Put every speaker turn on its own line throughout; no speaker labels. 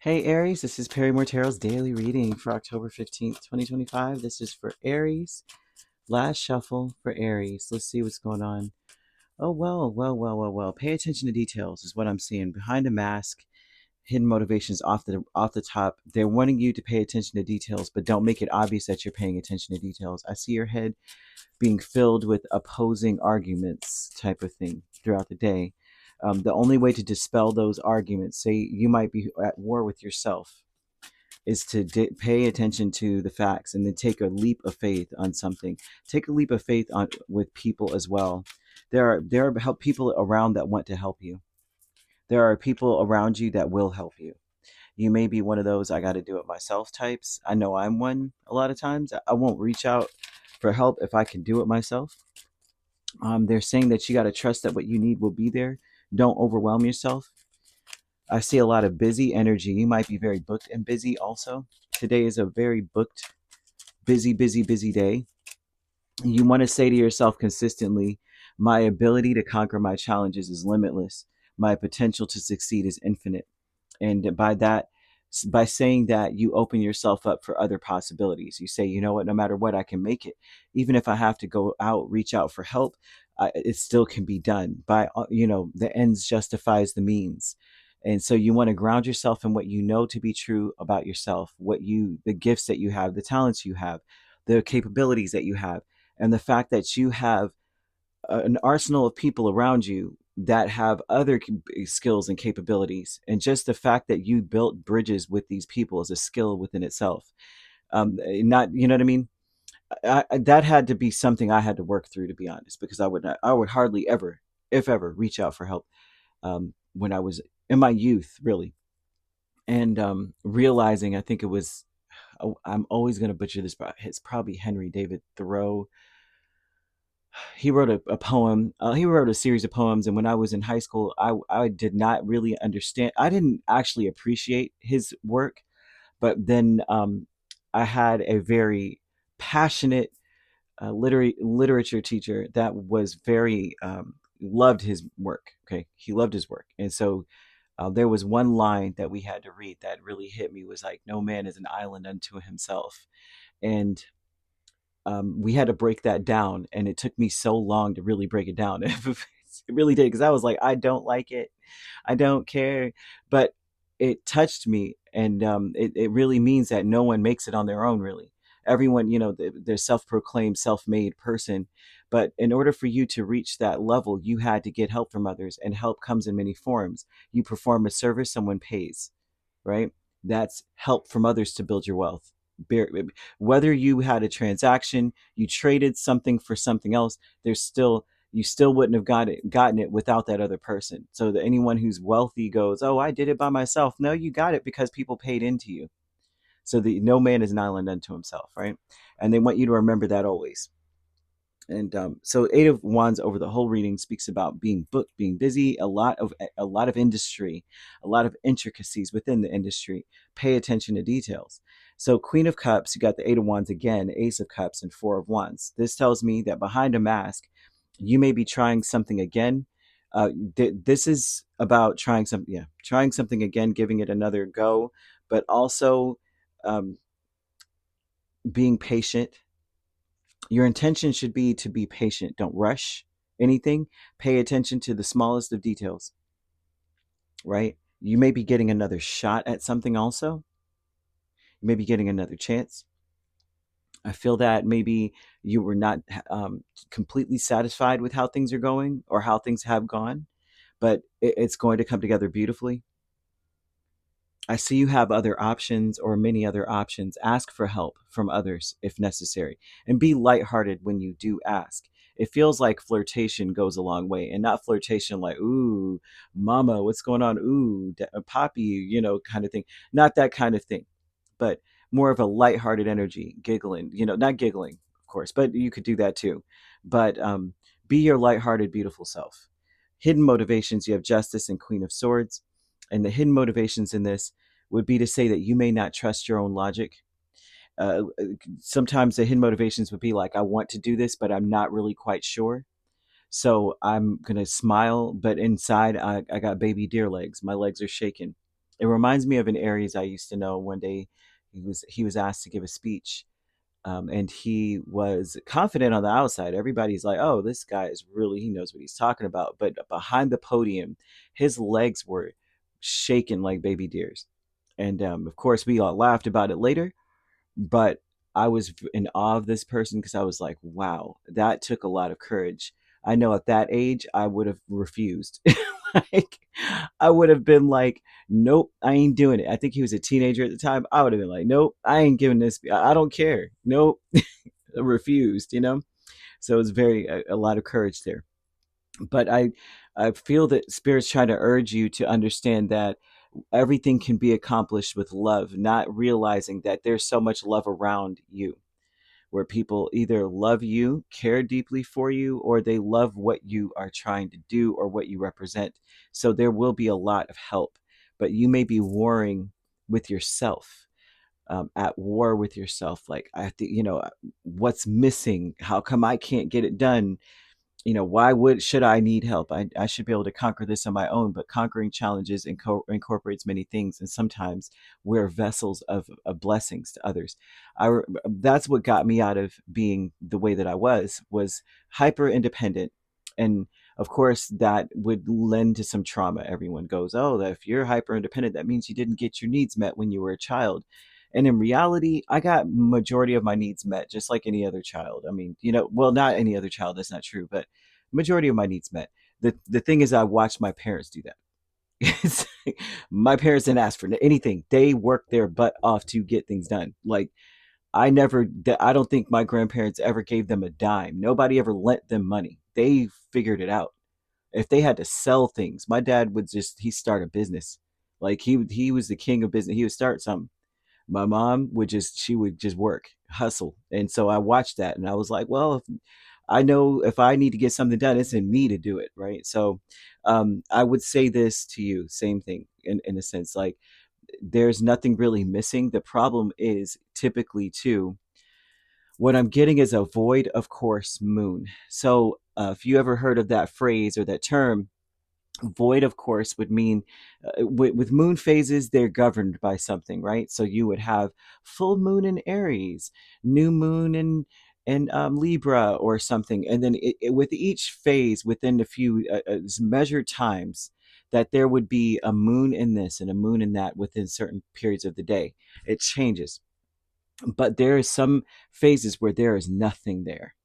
Hey Aries, this is Perrymore Tarot's daily reading for October 15th, 2025. This is for Aries. Last shuffle for Aries. Let's see what's going on. Oh, well. Pay attention to details is what I'm seeing. Behind a mask, hidden motivations off the top. They're wanting you to pay attention to details, but don't make it obvious that you're paying attention to details. I see your head being filled with opposing arguments type of thing throughout the day. The only way to dispel those arguments, say you might be at war with yourself, is to pay attention to the facts and then take a leap of faith on something. Take a leap of faith on with people as well. There are people around that want to help you. There are people around you that will help you. You may be one of those I got to do it myself types. I know I'm one a lot of times. I won't reach out for help if I can do it myself. They're saying that you got to trust that what you need will be there. Don't overwhelm yourself. I see a lot of busy energy. You might be very booked and busy also. Today is a very booked, busy day. You want to say to yourself consistently, my ability to conquer my challenges is limitless. My potential to succeed is infinite. And by saying that, you open yourself up for other possibilities. You say, you know what, no matter what, I can make it. Even if I have to go out, reach out for help, it still can be done. The ends justifies the means. And so you want to ground yourself in what you know to be true about yourself, the gifts that you have, the talents you have, the capabilities that you have, and the fact that you have an arsenal of people around you that have other skills and capabilities. And just the fact that you built bridges with these people is a skill within itself. Not, you know what I mean? That had to be something I had to work through, to be honest, because I would hardly ever, if ever, reach out for help when I was in my youth, really. And realizing, I think it was, oh, I'm always going to butcher this, but it's probably Henry David Thoreau. He wrote a poem. He wrote a series of poems, and when I was in high school, I did not really understand. I didn't actually appreciate his work, but then I had a very passionate literature teacher that was very loved his work. Okay, he loved his work, and so there was one line that we had to read that really hit me. Was like, "No man is an island unto himself," and we had to break that down, and it took me so long to really break it down. It really did, because I was like, I don't like it, I don't care, but it touched me, and it really means that no one makes it on their own. Really, everyone, they're self-proclaimed, self-made person, but in order for you to reach that level, you had to get help from others, and help comes in many forms. You perform a service, someone pays, right? That's help from others to build your wealth. Whether you had a transaction, you traded something for something else, you still wouldn't have gotten it without that other person. So that anyone who's wealthy goes, oh, I did it by myself. No, you got it because people paid into you. So the no man is an island unto himself, right? And they want you to remember that always. And so Eight of Wands over the whole reading speaks about being booked, being busy, a lot of industry, a lot of intricacies within the industry. Pay attention to details. So Queen of Cups, you got the Eight of Wands again, Ace of Cups, and Four of Wands. This tells me that behind a mask, you may be trying something again. This is about trying something again, giving it another go, but also um, being patient. Your intention should be to be patient. Don't rush anything. Pay attention to the smallest of details, right? You may be getting another shot at something also. You may be getting another chance. I feel that maybe you were not completely satisfied with how things are going or how things have gone, but it's going to come together beautifully. I see you have other options or many other options. Ask for help from others if necessary, and be lighthearted when you do ask. It feels like flirtation goes a long way, and not flirtation like, ooh, mama, what's going on? Ooh, poppy, kind of thing. Not that kind of thing, but more of a lighthearted energy, giggling, not giggling, of course, but you could do that too. But be your lighthearted, beautiful self. Hidden motivations, you have Justice and Queen of Swords. And the hidden motivations in this would be to say that you may not trust your own logic. Uh, Sometimes the hidden motivations would be like, I want to do this, but I'm not really quite sure. So I'm going to smile, but inside I got baby deer legs. My legs are shaking. It reminds me of an Aries I used to know. One day he was asked to give a speech, and he was confident on the outside. Everybody's like, "Oh, this guy is really, he knows what he's talking about." But behind the podium, his legs were shaking like baby deers. And of course, we all laughed about it later. But I was in awe of this person because I was like, "Wow, that took a lot of courage." I know at that age, I would have refused. Like, I would have been like, "Nope, I ain't doing it." I think he was a teenager at the time. I would have been like, "Nope, I ain't giving this. I don't care. Nope." Refused, So it was very a lot of courage there. But I feel that spirit's trying to urge you to understand that everything can be accomplished with love, not realizing that there's so much love around you, where people either love you, care deeply for you, or they love what you are trying to do or what you represent. So there will be a lot of help, but you may be warring with yourself, at war with yourself. Like, I think, what's missing? How come I can't get it done? Why should I need help? I should be able to conquer this on my own. But conquering challenges incorporates many things, and sometimes we're vessels of blessings to others. That's what got me out of being the way that I was hyper independent. And of course that would lend to some trauma. Everyone goes, "Oh, that if you're hyper independent, that means you didn't get your needs met when you were a child." And in reality, I got majority of my needs met just like any other child. I mean, well, not any other child, that's not true, but majority of my needs met. The thing is, I watched my parents do that. It's my parents didn't ask for anything. They worked their butt off to get things done. Like, I don't think my grandparents ever gave them a dime. Nobody ever lent them money. They figured it out. If they had to sell things, my dad would he start a business. Like, he was the king of business. He would start something. My mom she would just work, hustle. And so I watched that and I was like, well, I know if I need to get something done, it's in me to do it. Right. So I would say this to you, same thing in a sense, like, there's nothing really missing. The problem is typically too, what I'm getting is a void of course moon. So if you ever heard of that phrase or that term, void of course would mean, with moon phases, they're governed by something, right? So you would have full moon in Aries, new moon in Libra or something, and then with each phase within a few measured times, that there would be a moon in this and a moon in that within certain periods of the day. It changes, but there is some phases where there is nothing there.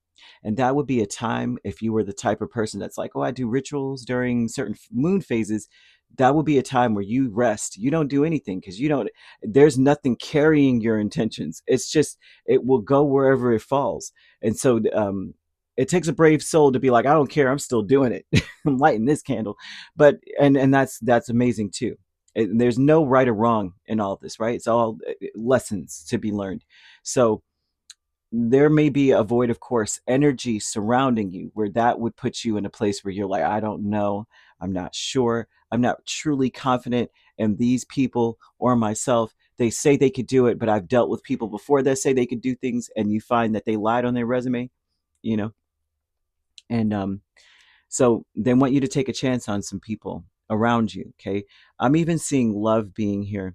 And that would be a time, if you were the type of person that's like, "Oh, I do rituals during certain moon phases," that would be a time where you rest. You don't do anything because there's nothing carrying your intentions. It's just, it will go wherever it falls. And so, it takes a brave soul to be like, "I don't care. I'm still doing it. I'm lighting this candle." But, and that's amazing too. There's no right or wrong in all of this, right? It's all lessons to be learned. So, there may be a void of course energy surrounding you where that would put you in a place where you're like, "I don't know, I'm not sure, I'm not truly confident in these people or myself. They say they could do it, but I've dealt with people before that say they could do things," and you find that they lied on their resume, you know and so they want you to take a chance on some people around you. Okay. I'm even seeing love being here.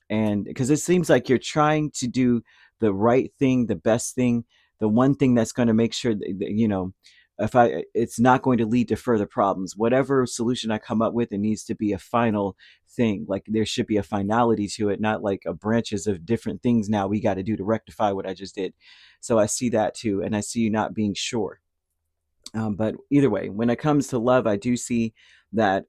And because it seems like you're trying to do the right thing, the best thing, the one thing that's going to make sure that, if it's not going to lead to further problems. Whatever solution I come up with, it needs to be a final thing. Like, there should be a finality to it, not like a branches of different things now we got to do to rectify what I just did. So I see that too. And I see you not being sure. But either way, when it comes to love, I do see that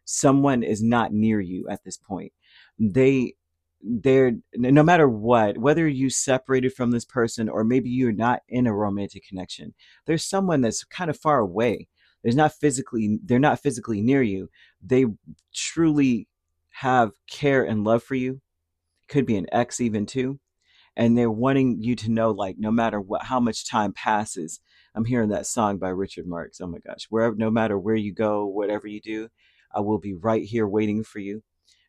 someone is not near you at this point. They, they're, no matter what, whether you separated from this person or maybe you're not in a romantic connection, there's someone that's kind of far away. They're not physically near you. They truly have care and love for you. Could be an ex even too, and they're wanting you to know, like, no matter how much time passes. I'm hearing that song by Richard Marx. Oh my gosh, wherever, no matter where you go, whatever you do, I will be right here waiting for you.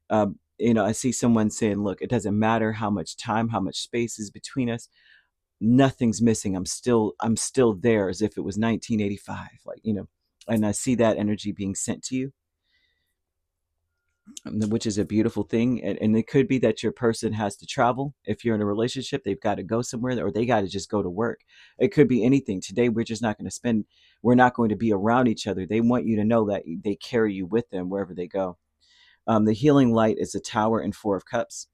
I see someone saying, "Look, it doesn't matter how much time, how much space is between us. Nothing's missing. I'm still there as if it was 1985." Like, and I see that energy being sent to you. which is a beautiful thing. And it could be that your person has to travel. If you're in a relationship, they've got to go somewhere, or they got to just go to work. It could be anything. Today, we're just not going to we're not going to be around each other. They want you to know that they carry you with them wherever they go. The healing light is a tower and Four of Cups.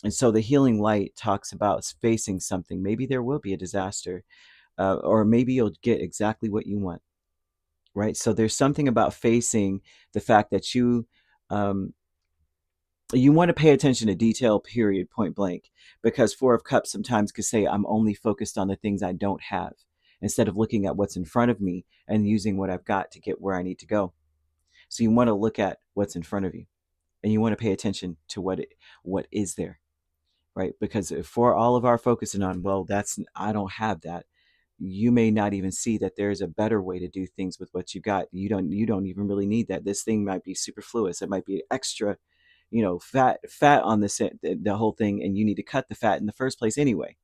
And so the healing light talks about facing something. Maybe there will be a disaster, or maybe you'll get exactly what you want, right? So there's something about facing the fact that um, you want to pay attention to detail, period, point blank, because Four of Cups sometimes could say, I'm only focused on the things I don't have, instead of looking at what's in front of me and using what I've got to get where I need to go. So you want to look at what's in front of you, and you want to pay attention to what is there, right? Because for all of our focusing on, well, I don't have that, you may not even see that there's a better way to do things with what you got. You don't even really need that. This thing might be superfluous. It might be extra, fat on the whole thing, and you need to cut the fat in the first place anyway.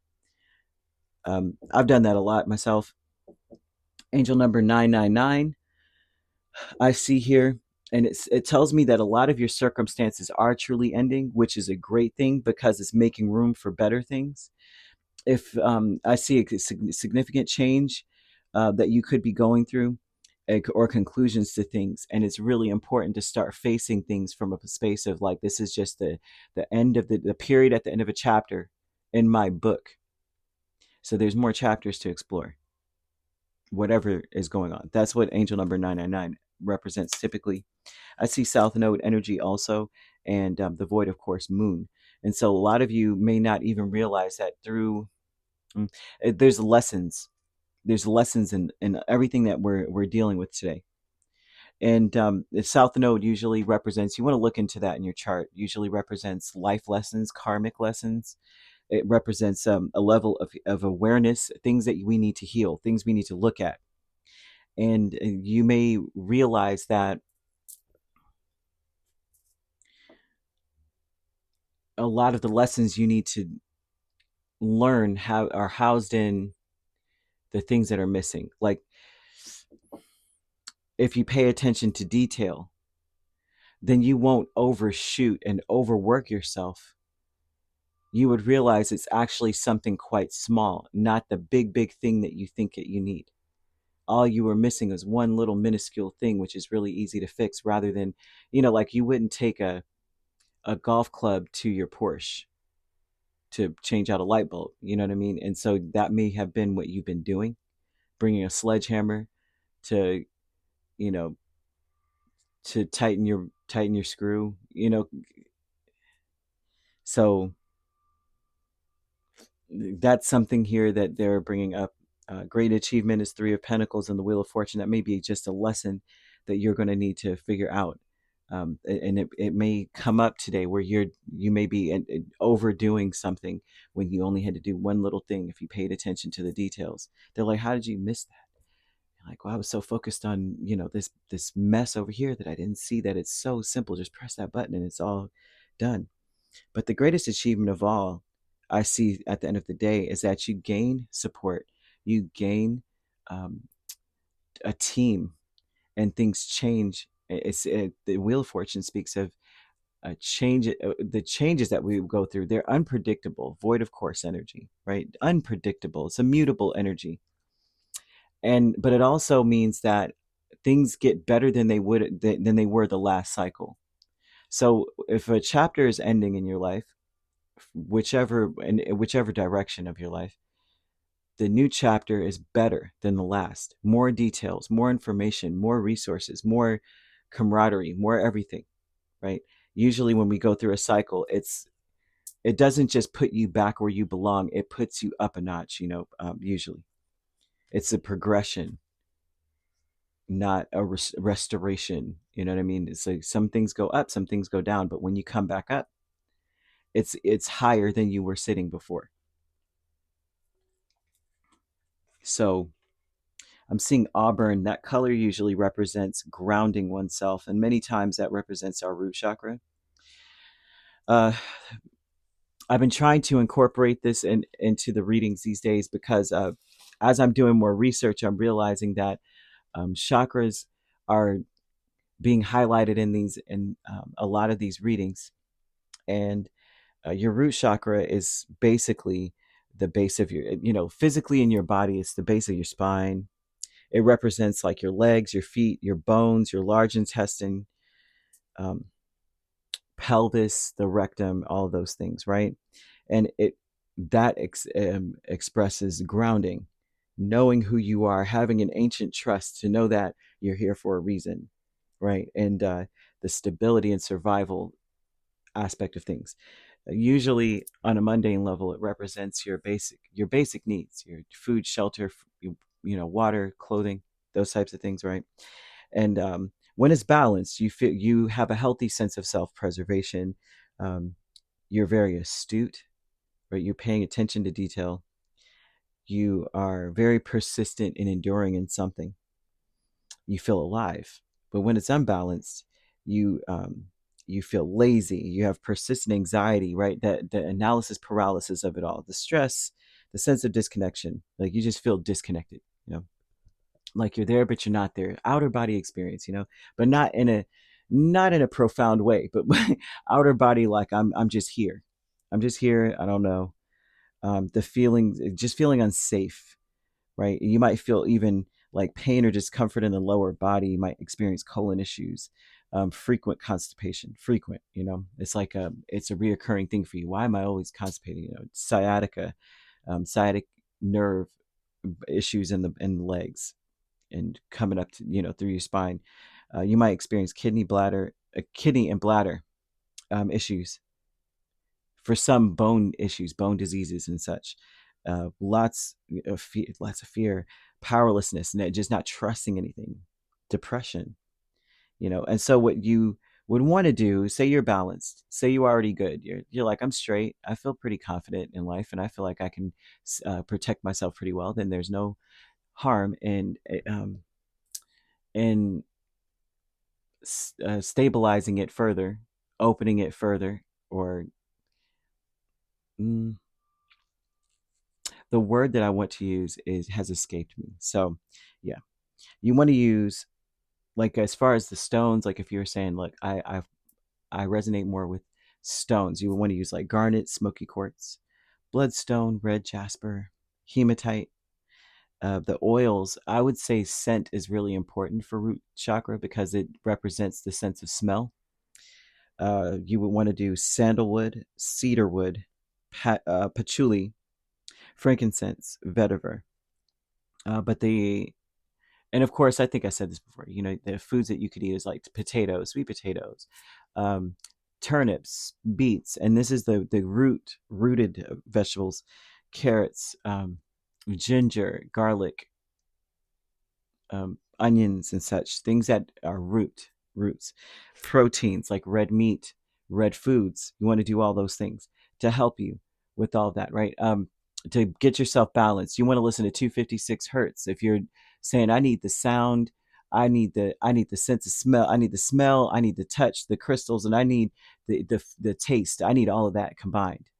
I've done that a lot myself. Angel number 999 I see here, and it tells me that a lot of your circumstances are truly ending, which is a great thing because it's making room for better things. If I see a significant change that you could be going through, or conclusions to things, and it's really important to start facing things from a space of like, this is just the end of the period at the end of a chapter in my book. So there's more chapters to explore, whatever is going on. That's what angel number 999 represents typically. I see South Node energy also, and the void, of course, moon. And so a lot of you may not even realize that through there's lessons. There's lessons in everything that we're dealing with today. And the South Node usually represents, you want to look into that in your chart, usually represents life lessons, karmic lessons. It represents a level of awareness, things that we need to heal, things we need to look at. And you may realize that a lot of the lessons you need to learn are housed in the things that are missing. Like, if you pay attention to detail, then you won't overshoot and overwork yourself. You would realize it's actually something quite small, not the big thing that you think that you need. All you were missing is one little minuscule thing, which is really easy to fix, rather than, like you wouldn't take a golf club to your Porsche to change out a light bulb. You know what I mean? And so that may have been what you've been doing, bringing a sledgehammer to, you know, to tighten your screw, So that's something here that they're bringing up. Great achievement is Three of Pentacles and the Wheel of Fortune. That may be just a lesson that you're going to need to figure out. And it may come up today where you may be overdoing something when you only had to do one little thing if you paid attention to the details. They're like, how did you miss that? You're like, well, I was so focused on, this mess over here that I didn't see that it's so simple. Just press that button and it's all done. But the greatest achievement of all, I see at the end of the day, is that you gain support, you gain um, a team, and things change. The Wheel of Fortune speaks of the changes that we go through. They're unpredictable, void of course energy, right? Unpredictable. It's a mutable energy, but it also means that things get better than they were the last cycle. So if a chapter is ending in your life, whichever direction of your life, the new chapter is better than the last. More details, more information, more resources, more camaraderie, more everything, right? Usually when we go through a cycle, it doesn't just put you back where you belong, it puts you up a notch. Usually it's a progression, not a restoration. You know what I mean? It's like some things go up, some things go down, but when you come back up, it's higher than you were sitting before. So I'm seeing auburn. That color usually represents grounding oneself, and many times that represents our root chakra. Uh, I've been trying to incorporate this into the readings these days because as I'm doing more research, I'm realizing that chakras are being highlighted in a lot of these readings. And your root chakra is basically the base of your, physically in your body, it's the base of your spine. It represents like your legs, your feet, your bones, your large intestine, um, pelvis, the rectum, all of those things, right? And expresses grounding, knowing who you are, having an ancient trust to know that you're here for a reason, right? And the stability and survival aspect of things. Usually, on a mundane level, it represents your basic needs, your food, shelter, water, clothing, those types of things, right? And when it's balanced, you have a healthy sense of self-preservation. Um, you're very astute, right? You're paying attention to detail. You are very persistent in enduring in something. You feel alive. But when it's unbalanced, you you feel lazy. You have persistent anxiety, right? That the analysis paralysis of it all, the stress, the sense of disconnection. Like you just feel disconnected. Like you're there but you're not there. Outer body experience, but not in a profound way, but outer body, like I'm just here. I'm just here. I don't know. The feeling, just feeling unsafe, right? You might feel even like pain or discomfort in the lower body. You might experience colon issues, frequent constipation. Frequent, it's like it's a reoccurring thing for you. Why am I always constipated? Sciatica, sciatic nerve issues in the legs and coming up to, through your spine. You might experience kidney and bladder issues, for some bone issues, bone diseases and such. Lots of fear, powerlessness, and just not trusting anything, depression. And so what you would want to do, say you're balanced, say you're already good, you're like, I'm straight, I feel pretty confident in life, and I feel like I can protect myself pretty well. Then there's no harm in stabilizing it further, opening it further, or mm, the word that I want to use has escaped me. So, yeah, you want to use, like, as far as the stones, like if you're saying, like, I resonate more with stones, you would want to use like garnet, smoky quartz, bloodstone, red jasper, hematite. The oils, I would say scent is really important for root chakra because it represents the sense of smell. You would want to do sandalwood, cedarwood, patchouli, frankincense, vetiver. But and of course, I think I said this before, the foods that you could eat is like potatoes, sweet potatoes, um, turnips, beets, and this is the rooted vegetables, carrots, ginger, garlic, onions and such, things that are roots, proteins like red meat, red foods. You want to do all those things to help you with all that, right? To get yourself balanced, you want to listen to 256 hertz. If you're saying, I need the sound, I need the sense of smell, I need the smell, I need the touch, the crystals, and I need the taste. I need all of that combined.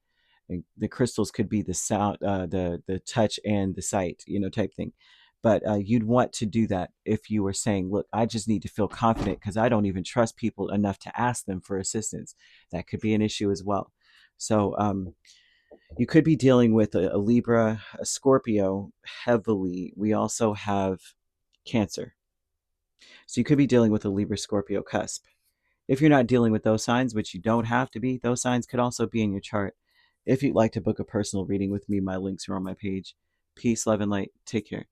And the crystals could be the sound, the touch and the sight, type thing. But you'd want to do that if you were saying, look, I just need to feel confident because I don't even trust people enough to ask them for assistance. That could be an issue as well. So you could be dealing with a Libra, a Scorpio heavily. We also have Cancer. So you could be dealing with a Libra Scorpio cusp. If you're not dealing with those signs, which you don't have to be, those signs could also be in your chart. If you'd like to book a personal reading with me, my links are on my page. Peace, love, and light. Take care.